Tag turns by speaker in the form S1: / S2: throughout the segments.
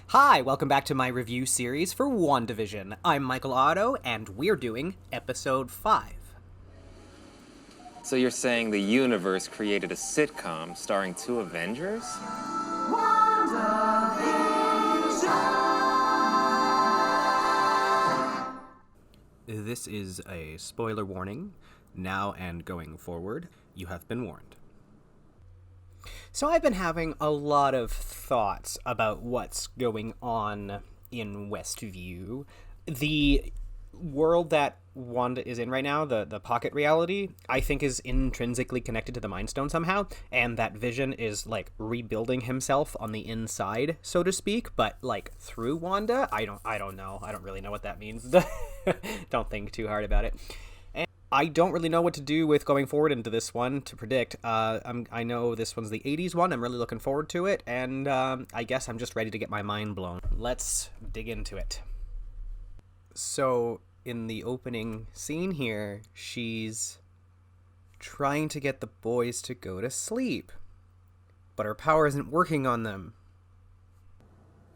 S1: Hi, welcome back to my review series for Wandavision. I'm Michael Otto, and we're doing episode 5.
S2: So you're saying the universe created a sitcom starring two Avengers?
S1: This is a spoiler warning. Now and going forward, you have been warned. So I've been having a lot of thoughts about what's going on in Westview. The world that Wanda is in right now, the pocket reality, I think is intrinsically connected to the Mind Stone somehow, and that Vision is like rebuilding himself on the inside, so to speak, but like through Wanda. I don't know. I don't really know what that means. Don't think too hard about it. I don't really know what to do with going forward into this one to predict. I know this one's the 80s one. I'm really looking forward to it, and I guess I'm just ready to get my mind blown. Let's dig into it. So, in the opening scene here, she's trying to get the boys to go to sleep, but her power isn't working on them.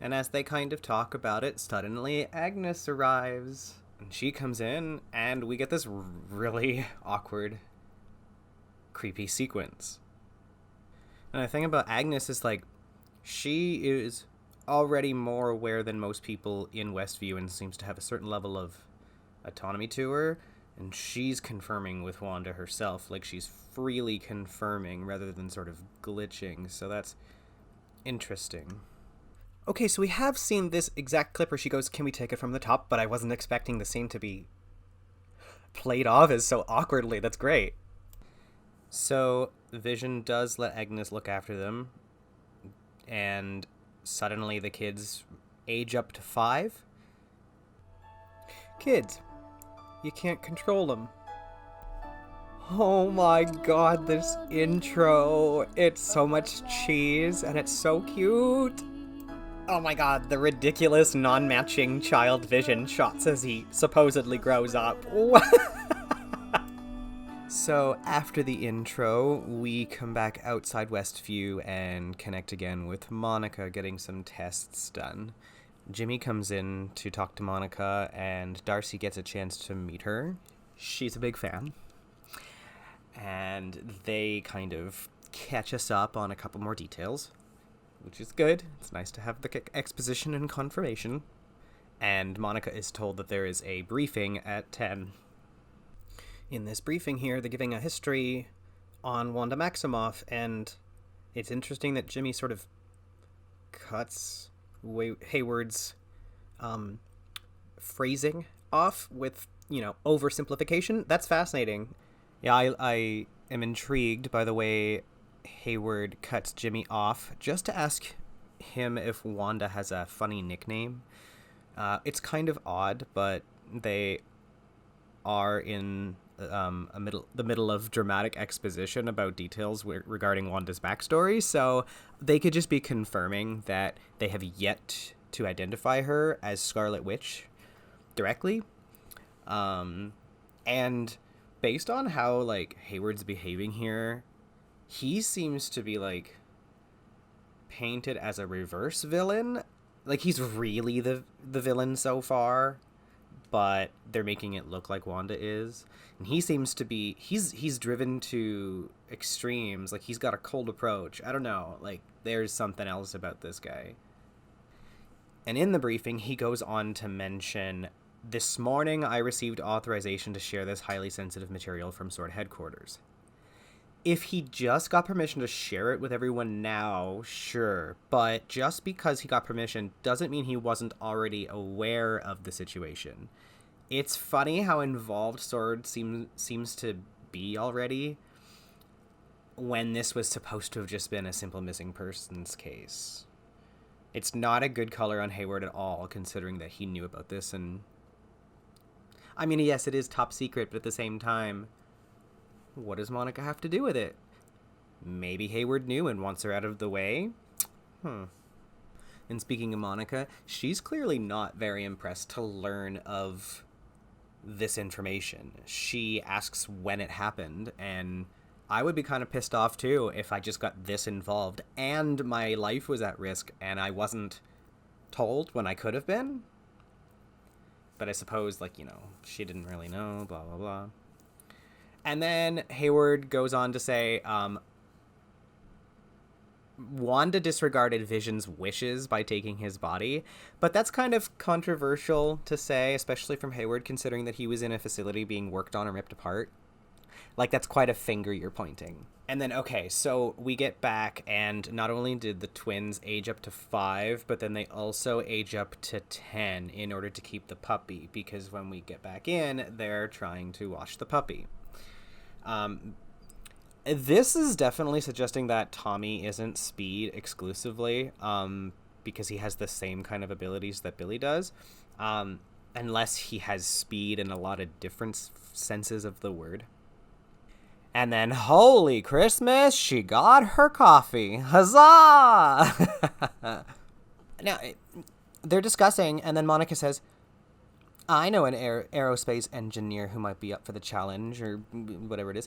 S1: And as they kind of talk about it, suddenly Agnes arrives. And she comes in, and we get this really awkward, creepy sequence. And the thing about Agnes is, like, she is already more aware than most people in Westview and seems to have a certain level of autonomy to her. And she's confirming with Wanda herself. Like, she's freely confirming rather than sort of glitching. So that's interesting. Okay, so we have seen this exact clip where she goes, "Can we take it from the top?" But I wasn't expecting the scene to be played off as so awkwardly. That's great. So Vision does let Agnes look after them, and suddenly the kids age up to 5. Kids, you can't control them. Oh my god, this intro. It's so much cheese, and it's so cute. Oh my god, the ridiculous non-matching child Vision shots as he supposedly grows up. So after the intro, we come back outside Westview and connect again with Monica getting some tests done. Jimmy comes in to talk to Monica, and Darcy gets a chance to meet her. She's a big fan. And they kind of catch us up on a couple more details, which is good. It's nice to have the exposition and confirmation. And Monica is told that there is a briefing at 10. In this briefing here, they're giving a history on Wanda Maximoff, and it's interesting that Jimmy sort of cuts Hayward's phrasing off with, oversimplification. That's fascinating. Yeah, I am intrigued by the way Hayward cuts Jimmy off just to ask him if Wanda has a funny nickname. It's kind of odd, but they are in the middle of dramatic exposition about details regarding Wanda's backstory, so they could just be confirming that they have yet to identify her as Scarlet Witch directly. And based on how, Hayward's behaving here, he seems to be, painted as a reverse villain. Like, he's really the villain so far, but they're making it look like Wanda is. And he seems to be... He's driven to extremes. Like, he's got a cold approach. I don't know. Like, there's something else about this guy. And in the briefing, he goes on to mention, "This morning I received authorization to share this highly sensitive material from Sword Headquarters." If he just got permission to share it with everyone now, sure. But just because he got permission doesn't mean he wasn't already aware of the situation. It's funny how involved Sword seems to be already, when this was supposed to have just been a simple missing persons case. It's not a good color on Hayward at all, considering that he knew about this. And I mean, yes, it is top secret, but at the same time, what does Monica have to do with it? Maybe Hayward knew and wants her out of the way? And speaking of Monica, she's clearly not very impressed to learn of this information. She asks when it happened, and I would be kind of pissed off too if I just got this involved and my life was at risk and I wasn't told when I could have been. But I suppose, like, she didn't really know, blah, blah, blah. And then Hayward goes on to say, Wanda disregarded Vision's wishes by taking his body, but that's kind of controversial to say, especially from Hayward, considering that he was in a facility being worked on and ripped apart. Like, that's quite a finger you're pointing. And then, okay, so we get back, and not only did the twins age up to 5, but then they also age up to 10 in order to keep the puppy, because when we get back in, they're trying to wash the puppy. This is definitely suggesting that Tommy isn't Speed exclusively, because he has the same kind of abilities that Billy does, unless he has speed in a lot of different senses of the word. And then, holy Christmas, she got her coffee. Huzzah! Now, they're discussing, and then Monica says, I know an aerospace engineer who might be up for the challenge, or whatever it is.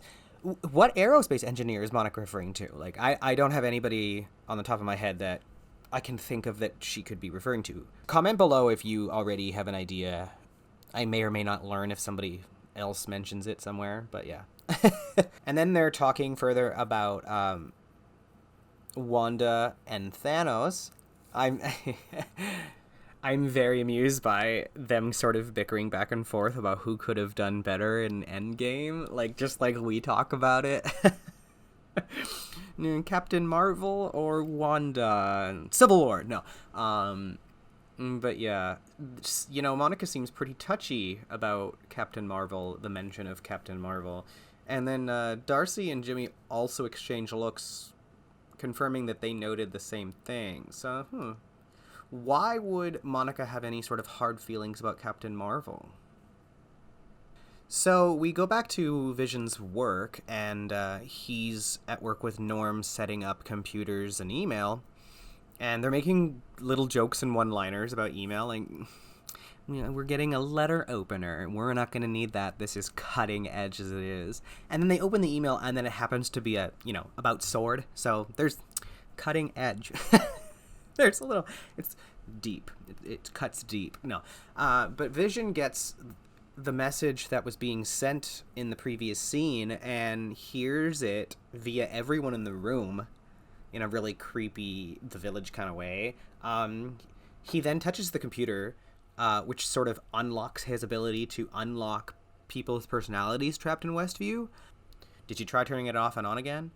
S1: What aerospace engineer is Monica referring to? Like, I don't have anybody on the top of my head that I can think of that she could be referring to. Comment below if you already have an idea. I may or may not learn if somebody else mentions it somewhere, but yeah. And then they're talking further about Wanda and Thanos. I'm very amused by them sort of bickering back and forth about who could have done better in Endgame, like just like we talk about it. Captain Marvel or Wanda? Civil War, no. But yeah, Monica seems pretty touchy about Captain Marvel, the mention of Captain Marvel. And then Darcy and Jimmy also exchange looks, confirming that they noted the same thing. So, why would Monica have any sort of hard feelings about Captain Marvel? So we go back to Vision's work, and he's at work with Norm setting up computers and email. And they're making little jokes and one-liners about email, like, we're getting a letter opener. We're not going to need that. This is cutting edge as it is. And then they open the email, and then it happens to be about sword. So there's cutting edge. There's a little, it's deep. It cuts deep. No. But Vision gets the message that was being sent in the previous scene and hears it via everyone in the room in a really creepy The Village kind of way. He then touches the computer, which sort of unlocks his ability to unlock people's personalities trapped in Westview. Did you try turning it off and on again?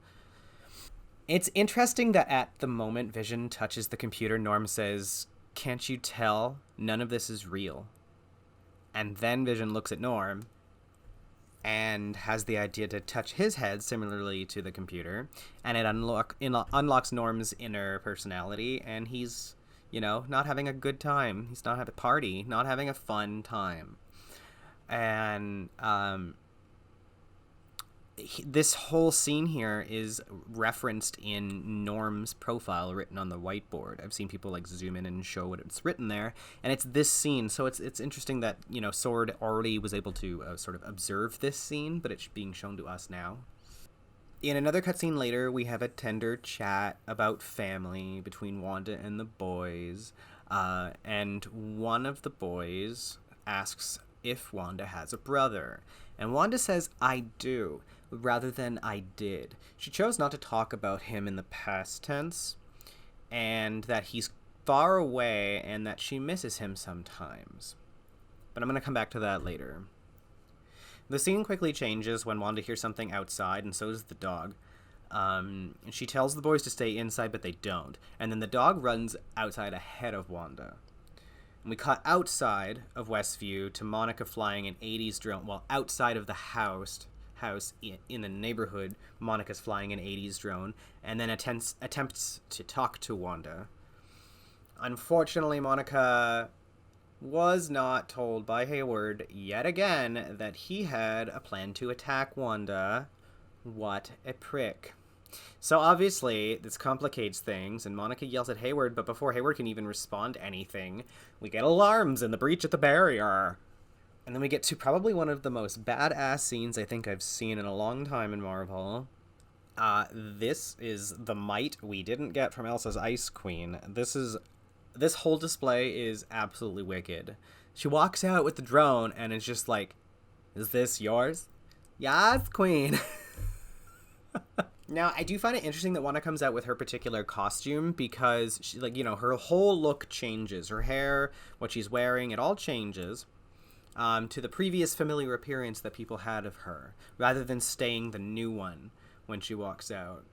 S1: It's interesting that at the moment Vision touches the computer, Norm says, "Can't you tell? None of this is real." And then Vision looks at Norm and has the idea to touch his head similarly to the computer, and it unlocks Norm's inner personality, and he's, not having a good time. He's not having a party, not having a fun time. And this whole scene here is referenced in Norm's profile written on the whiteboard. I've seen people zoom in and show what it's written there, and it's this scene. So it's interesting that Sword already was able to sort of observe this scene, but it's being shown to us now. In another cutscene later, we have a tender chat about family between Wanda and the boys, and one of the boys asks if Wanda has a brother, and Wanda says, "I do," rather than "I did." She chose not to talk about him in the past tense, and that he's far away and that she misses him sometimes. But I'm going to come back to that later. The scene quickly changes when Wanda hears something outside, and so does the dog. She tells the boys to stay inside, but they don't. And then the dog runs outside ahead of Wanda. And we cut outside of Westview to Monica flying an 80s drone, while outside of the house in the neighborhood, Monica's flying an 80s drone, and then attempts to talk to Wanda. Unfortunately, Monica was not told by Hayward yet again that he had a plan to attack Wanda. What a prick. So obviously, this complicates things, and Monica yells at Hayward, but before Hayward can even respond to anything, we get alarms and the breach at the barrier. And then we get to probably one of the most badass scenes I think I've seen in a long time in Marvel. This is the might we didn't get from Elsa's Ice Queen. This is This whole display is absolutely wicked. She walks out with the drone, and it's just like, is this yours? Yes, queen. Now, I do find it interesting that Wanda comes out with her particular costume because, she, like, you know, her whole look changes. Her hair, what she's wearing, it all changes to the previous familiar appearance that people had of her, rather than staying the new one when she walks out.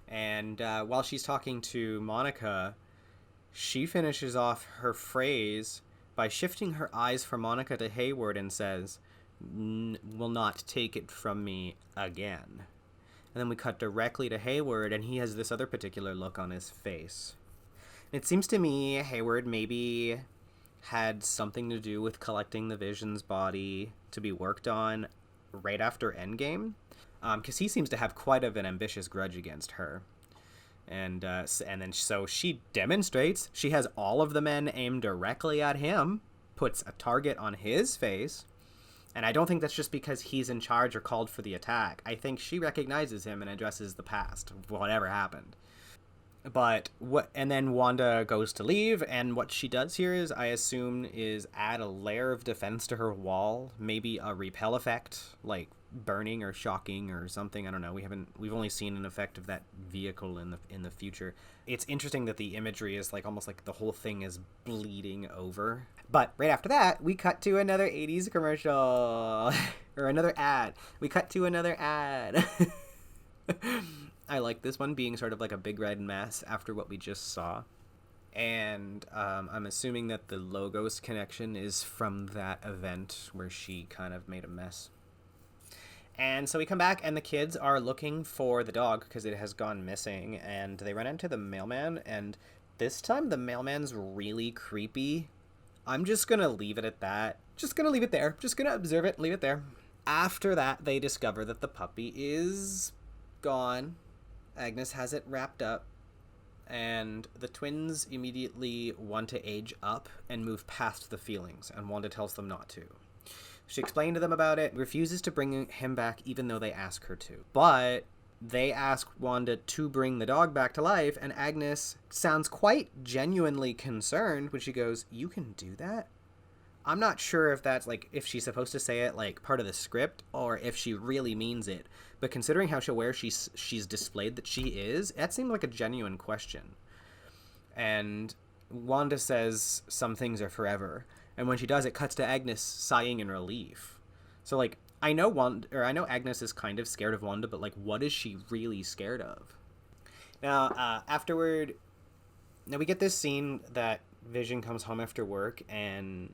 S1: And while she's talking to Monica, she finishes off her phrase by shifting her eyes from Monica to Hayward and says, "Will not take it from me again." And then we cut directly to Hayward, and he has this other particular look on his face. It seems to me Hayward maybe had something to do with collecting the Vision's body to be worked on right after Endgame, because he seems to have quite of an ambitious grudge against her. And then so she demonstrates. She has all of the men aimed directly at him, puts a target on his face. And I don't think that's just because he's in charge or called for the attack. I think she recognizes him and addresses the past, whatever happened. And then Wanda goes to leave, and what she does here is, I assume, is add a layer of defense to her wall, maybe a repel effect, like burning or shocking or something. I don't know. We've only seen an effect of that vehicle in the future. It's interesting that the imagery is like almost like the whole thing is bleeding over. But right after that, we cut to another 80s commercial or another ad. We cut to another ad. I like this one being sort of like a big red mess after what we just saw. And I'm assuming that the Logos connection is from that event where she kind of made a mess. And so we come back, and the kids are looking for the dog because it has gone missing, and they run into the mailman, and this time the mailman's really creepy. I'm just gonna leave it at that. Just gonna leave it there. Just gonna observe it, leave it there. After that, they discover that the puppy is gone. Agnes has it wrapped up, and the twins immediately want to age up and move past the feelings, and Wanda tells them not to. She explained to them about it, refuses to bring him back even though they ask her to. But they ask Wanda to bring the dog back to life, and Agnes sounds quite genuinely concerned when she goes, "You can do that?" I'm not sure if that's, like, if she's supposed to say it, like, part of the script, or if she really means it. But considering how aware she's displayed that she is, that seemed like a genuine question. And Wanda says some things are forever. And when she does, it cuts to Agnes sighing in relief. So, like, I know Agnes is kind of scared of Wanda, but, like, what is she really scared of? Now, afterward, we get this scene that Vision comes home after work and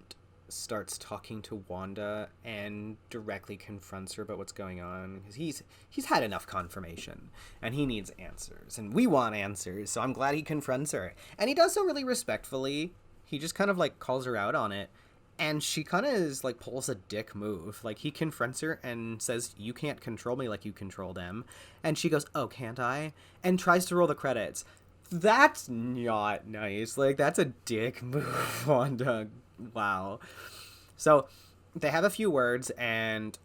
S1: starts talking to Wanda and directly confronts her about what's going on, because he's had enough confirmation and he needs answers, and we want answers, so I'm glad he confronts her, and he does so really respectfully. He just kind of like calls her out on it, and she kind of is like pulls a dick move. Like, he confronts her and says, "You can't control me like you control them," and she goes, "Oh, can't I?" and tries to roll the credits. That's not nice. Like, that's a dick move, Wanda. Wow. So they have a few words, and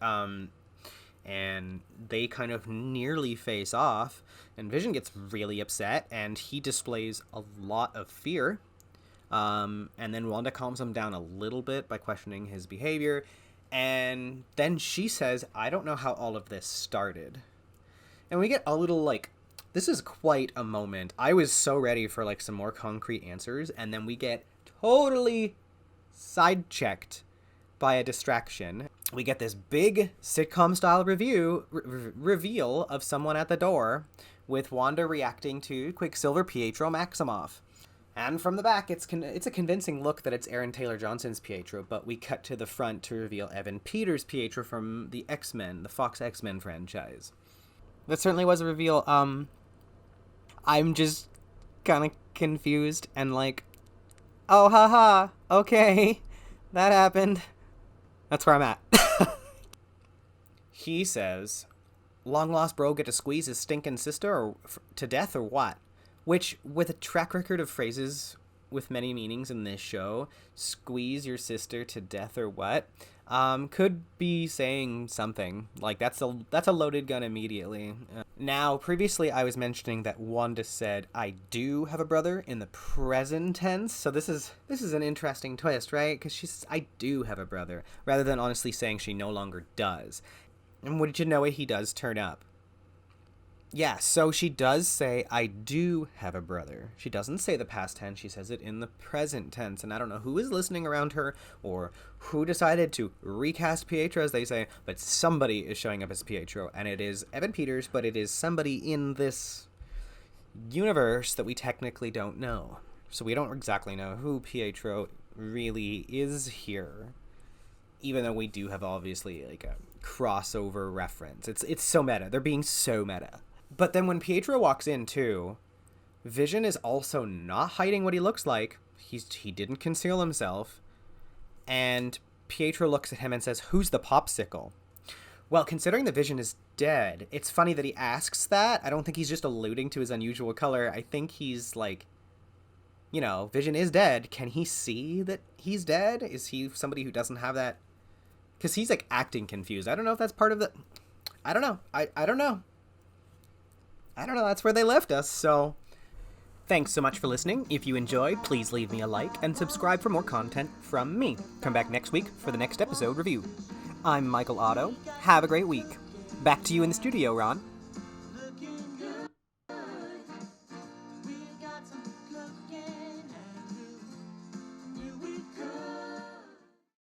S1: they kind of nearly face off, and Vision gets really upset, and he displays a lot of fear. And then Wanda calms him down a little bit by questioning his behavior, and then she says, "I don't know how all of this started." And we get a little, like, this is quite a moment. I was so ready for, like, some more concrete answers, and then we get totally side-checked by a distraction. We get this big sitcom-style reveal of someone at the door, with Wanda reacting to Quicksilver Pietro Maximoff. And from the back, it's a convincing look that it's Aaron Taylor Johnson's Pietro, but we cut to the front to reveal Evan Peters' Pietro from the X-Men, the Fox X-Men franchise. That certainly was a reveal. I'm just kind of confused and like, oh, haha, okay, that happened. That's where I'm at. He says, "Long lost bro get to squeeze his stinking sister or to death or what?" Which, with a track record of phrases with many meanings in this show. Squeeze your sister to death or what? Could be saying something. Like, that's a loaded gun immediately. Now, previously I was mentioning that Wanda said, I do have a brother in the present tense. So this is an interesting twist, right? Because she says, I do have a brother, rather than honestly saying she no longer does. And wouldn't you know it, he does turn up. Yeah, so she does say, I do have a brother. She doesn't say the past tense, she says it in the present tense. And I don't know who is listening around her or who decided to recast Pietro, as they say, but somebody is showing up as Pietro. And it is Evan Peters, but it is somebody in this universe that we technically don't know. So we don't exactly know who Pietro really is here. Even though we do have obviously like a crossover reference. It's so meta. They're being so meta. But then when Pietro walks in, too, Vision is also not hiding what he looks like. He didn't conceal himself. And Pietro looks at him and says, who's the popsicle? Well, considering the Vision is dead, it's funny that he asks that. I don't think he's just alluding to his unusual color. I think he's like, you know, Vision is dead. Can he see that he's dead? Is he somebody who doesn't have that? Because he's, like, acting confused. I don't know if that's part of the... I don't know. I don't know. I don't know, that's where they left us, so... Thanks so much for listening. If you enjoyed, please leave me a like and subscribe for more content from me. Come back next week for the next episode review. I'm Michael Otto. Have a great week. Back to you in the studio, Ron.